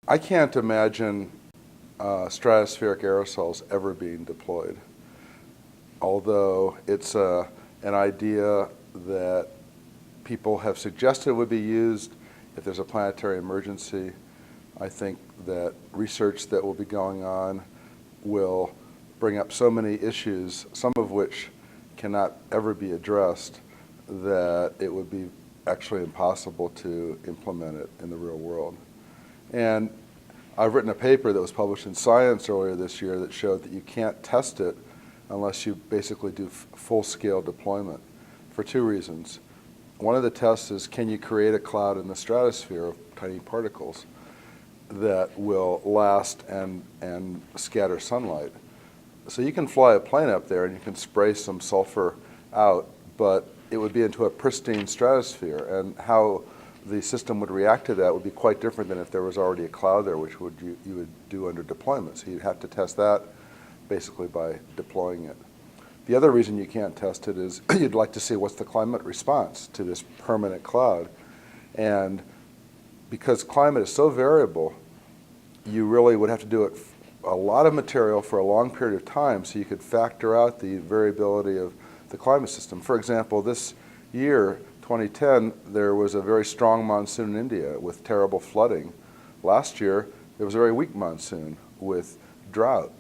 I can't imagine stratospheric aerosols ever being deployed, although it's an idea that people have suggested would be used if there's a planetary emergency. I think that research that will be going on will bring up so many issues, some of which cannot ever be addressed, that it would be actually impossible to implement it in the real world. And I've written a paper that was published in Science earlier this year that showed that you can't test it unless you basically do full-scale deployment for two reasons. One of the tests is, can you create a cloud in the stratosphere of tiny particles that will last and scatter sunlight? So you can fly a plane up there and you can spray some sulfur out, but it would be into a pristine stratosphere, and how the system would react to that would be quite different than if there was already a cloud there, which you would do under deployment. So you'd have to test that basically by deploying it. The other reason you can't test it is you'd like to see what's the climate response to this permanent cloud. And because climate is so variable, you really would have to do it a lot of material for a long period of time so you could factor out the variability of the climate system. For example, this year, 2010, there was a very strong monsoon in India with terrible flooding. Last year, there was a very weak monsoon with drought.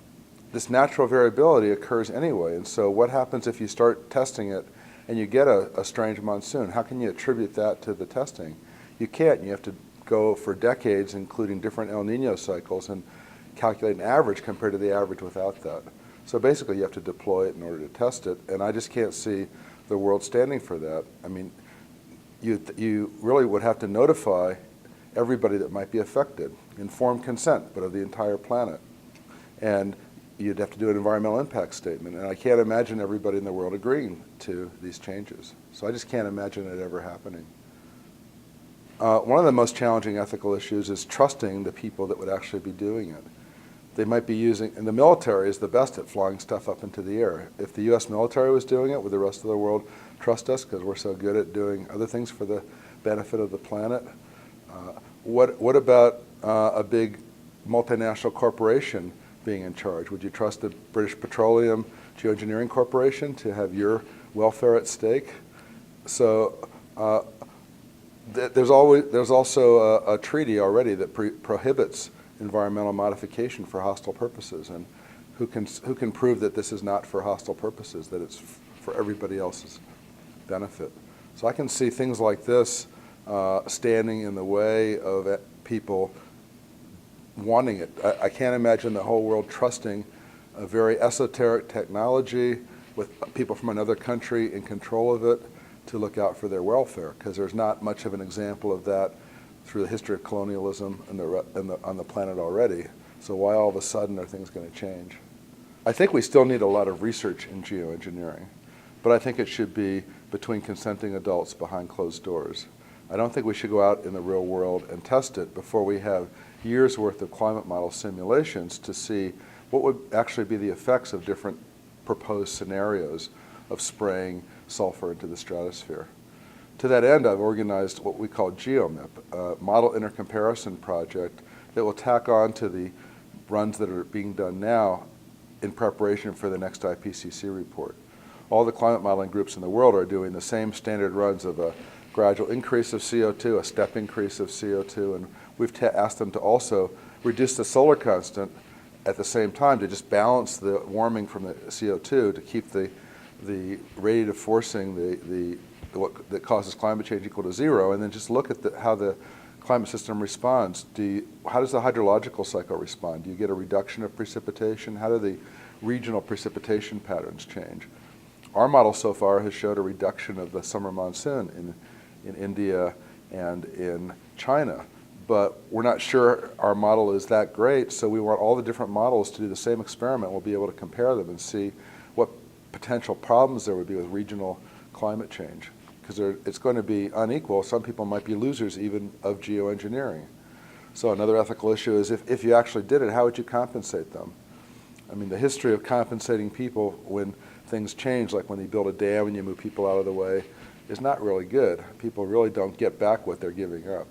This natural variability occurs anyway, and so what happens if you start testing it and you get a strange monsoon? How can you attribute that to the testing? You can't. You have to go for decades, including different El Nino cycles, and calculate an average compared to the average without that. So basically you have to deploy it in order to test it, and I just can't see the world standing for that. I mean, you really would have to notify everybody that might be affected, informed consent, but of the entire planet. And you'd have to do an environmental impact statement, and I can't imagine everybody in the world agreeing to these changes. So I just can't imagine it ever happening. One of the most challenging ethical issues is trusting the people that would actually be doing it. They might be using, and the military is the best at flying stuff up into the air. If the US military was doing it, would the rest of the world trust us because we're so good at doing other things for the benefit of the planet? What about a big multinational corporation being in charge? Would you trust the British Petroleum Geoengineering Corporation to have your welfare at stake? So there's also a treaty already that prohibits environmental modification for hostile purposes, and who can prove that this is not for hostile purposes, that it's for everybody else's benefit? So I can see things like this standing in the way of people wanting it. I can't imagine the whole world trusting a very esoteric technology with people from another country in control of it to look out for their welfare, because there's not much of an example of that through the history of colonialism on the planet already. So why all of a sudden are things going to change? I think we still need a lot of research in geoengineering, but I think it should be between consenting adults behind closed doors. I don't think we should go out in the real world and test it before we have years worth of climate model simulations to see what would actually be the effects of different proposed scenarios of spraying sulfur into the stratosphere. To that end, I've organized what we call GeoMIP, a model intercomparison project that will tack on to the runs that are being done now in preparation for the next IPCC report. All the climate modeling groups in the world are doing the same standard runs of a gradual increase of CO2, a step increase of CO2, and we've asked them to also reduce the solar constant at the same time to just balance the warming from the CO2 to keep the rate of forcing what that causes climate change equal to zero, and then just look at how the climate system responds. How does the hydrological cycle respond? Do you get a reduction of precipitation? How do the regional precipitation patterns change? Our model so far has showed a reduction of the summer monsoon in India and in China, but we're not sure our model is that great, so we want all the different models to do the same experiment. We'll be able to compare them and see what potential problems there would be with regional climate change, because it's going to be unequal. Some people might be losers even of geoengineering. So another ethical issue is if you actually did it, how would you compensate them? I mean, the history of compensating people when things change, like when you build a dam and you move people out of the way, is not really good. People really don't get back what they're giving up.